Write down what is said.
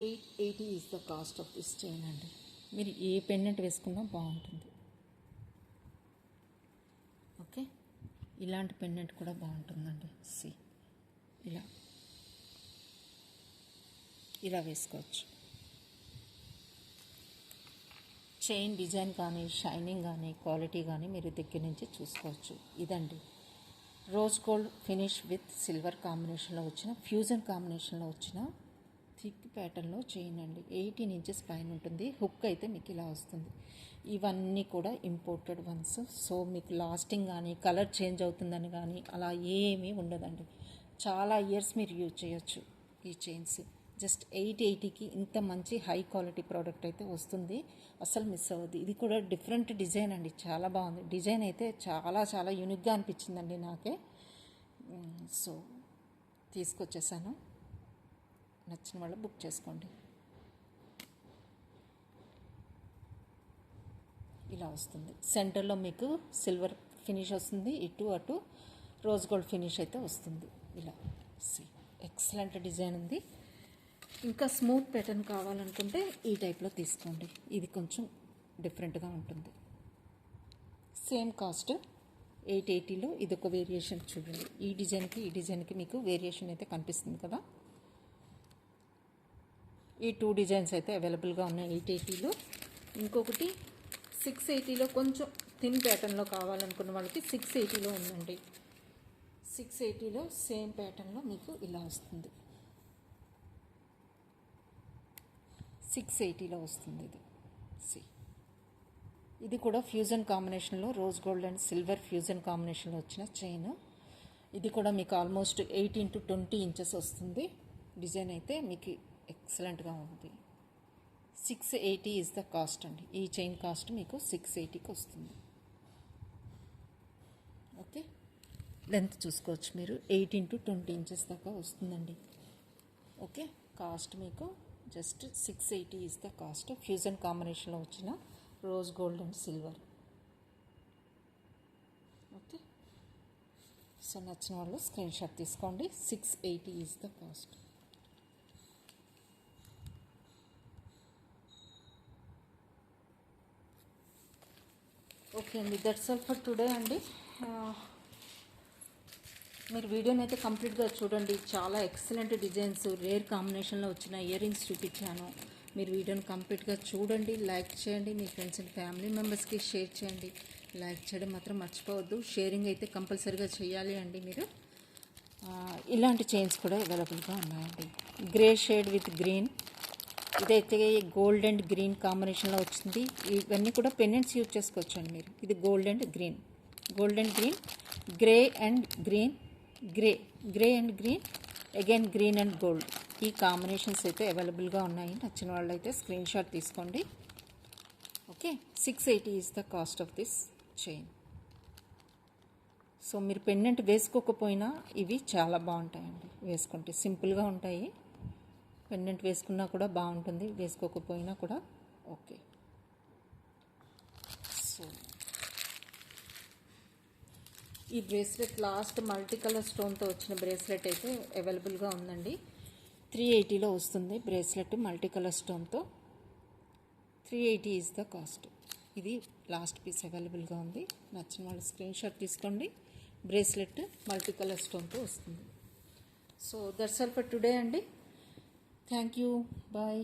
880 is the cost of this chain అండి. మీరు ఏ pendant వేసుకున్నా బాగుంటుంది. ఓకే, ఇలాంటి పెండెంట్ కూడా బాగుంటుందండి. ఇలా ఇలా వేసుకోవచ్చు. చైన్ డిజైన్ కానీ షైనింగ్ కానీ క్వాలిటీ కానీ మీరు దగ్గర నుంచి చూసుకోవచ్చు. ఇదండి rose gold finish with silver కాంబినేషన్లో వచ్చిన ఫ్యూజన్ కాంబినేషన్లో వచ్చిన థిక్ ప్యాటర్న్లో చైన్ అండి. 18 ఇంచెస్ పైన ఉంటుంది. హుక్ అయితే మీకు ఇలా వస్తుంది. ఇవన్నీ కూడా ఇంపోర్టెడ్ వన్స్. సో మీకు లాస్టింగ్ కానీ కలర్ చేంజ్ అవుతుందని కానీ అలా ఏమీ ఉండదండి. చాలా ఇయర్స్ మీరు యూజ్ చేయొచ్చు ఈ చైన్స్. జస్ట్ 880కి ఇంత మంచి హై క్వాలిటీ ప్రోడక్ట్ అయితే వస్తుంది. అసలు మిస్ అవ్వద్దు. ఇది కూడా డిఫరెంట్ డిజైన్ అండి, చాలా బాగుంది. డిజైన్ అయితే చాలా చాలా యూనిక్గా అనిపించిందండి నాకే. సో తీసుకొచ్చేసాను. నచ్చిన వాళ్ళు బుక్ చేసుకోండి. ఇలా వస్తుంది. సెంటర్లో మీకు సిల్వర్ ఫినిష్ వస్తుంది. ఇటు అటు రోజ్ గోల్డ్ ఫినిష్ అయితే వస్తుంది. ఇలా ఎక్సలెంట్ డిజైన్ ఉంది. ఇంకా స్మూత్ ప్యాటర్న్ కావాలనుకుంటే ఈ టైప్లో తీసుకోండి. ఇది కొంచెం డిఫరెంట్గా ఉంటుంది. సేమ్ కాస్ట్ 880లో ఇదొక వేరియేషన్ చూడండి. ఈ డిజైన్కి మీకు వేరియేషన్ అయితే కనిపిస్తుంది కదా. ఈ 2 డిజైన్స్ అయితే అవైలబుల్గా ఉన్నాయి 880లో. ఇంకొకటి 680లో కొంచెం థిన్ ప్యాటర్న్లో కావాలనుకున్న వాళ్ళకి 680లో ఉందండి. 680లో సేమ్ ప్యాటర్న్లో మీకు ఇలా వస్తుంది. 680లో వస్తుంది ఇది. ఇది కూడా ఫ్యూజన్ కాంబినేషన్లో rose gold and silver fusion కాంబినేషన్లో వచ్చిన చైన్. ఇది కూడా మీకు ఆల్మోస్ట్ 18 to 20 ఇంచెస్ వస్తుంది. డిజైన్ అయితే మీకు ఎక్సలెంట్గా ఉంది. 680 ఇస్ ద కాస్ట్ అండి. ఈ చైన్ కాస్ట్ మీకు 680కి వస్తుంది. ఓకే, లెంత్ చూసుకోవచ్చు మీరు. 18 to 20 ఇంచెస్ దాకా వస్తుందండి. ఓకే, కాస్ట్ మీకు just 680 is the cost. Fusion కాంబినేషన్లో వచ్చిన rose gold and silver. Okay, so నచ్చిన వాళ్ళు స్క్రీన్ షాట్ తీసుకోండి. 680 ఇస్ ద కాస్ట్. ఓకే అండి, దట్స్ ఆల్ ఫర్ టుడే అండి. మీరు వీడియోని అయితే కంప్లీట్గా చూడండి. చాలా ఎక్సలెంట్ డిజైన్స్, రేర్ కాంబినేషన్లో వచ్చిన ఇయర్ రింగ్స్ చూపించాను. మీరు వీడియోని కంప్లీట్గా చూడండి, లైక్ చేయండి, మీ ఫ్రెండ్స్ అండ్ ఫ్యామిలీ మెంబర్స్కి షేర్ చేయండి. లైక్ చేయడం మాత్రం మర్చిపోవద్దు. షేరింగ్ అయితే కంపల్సరీగా చేయాలి అండి మీరు. ఇలాంటి చైన్స్ కూడా అవైలబుల్గా ఉన్నాయండి. గ్రే షేడ్ విత్ గ్రీన్, ఇదైతే గోల్డ్ అండ్ గ్రీన్ కాంబినేషన్లో వచ్చింది. ఇవన్నీ కూడా పెండెంట్స్ యూజ్ చేసుకోవచ్చు అండి మీరు. ఇది gold and green, grey and green, grey and green, again green and gold. ఈ కాంబినేషన్స్ అయితే అవైలబుల్గా ఉన్నాయి. నచ్చిన వాళ్ళు అయితే స్క్రీన్ షాట్ తీసుకోండి. Okay, 680 is the cost of this chain. So మీరు పెండెంట్ వేసుకోకపోయినా ఇవి చాలా బాగుంటాయండి. వేసుకుంటే సింపుల్గా ఉంటాయి. పెండెంట్ వేసుకున్నా కూడా బాగుంటుంది, వేసుకోకపోయినా కూడా ఓకే. సో ఈ బ్రేస్లెట్ లాస్ట్ మల్టీ కలర్ స్టోన్తో వచ్చిన బ్రేస్లెట్ అయితే అవైలబుల్గా ఉందండి. 380లో వస్తుంది బ్రేస్లెట్ మల్టీ కలర్ స్టోన్తో. 380 ఈజ్ ద కాస్ట్. ఇది లాస్ట్ పీస్ అవైలబుల్గా ఉంది. నచ్చిన వాళ్ళు స్క్రీన్ షాట్ తీసుకోండి. బ్రేస్లెట్ మల్టీ కలర్ స్టోన్తో వస్తుంది. So that's all for today అండి. Thank you, bye.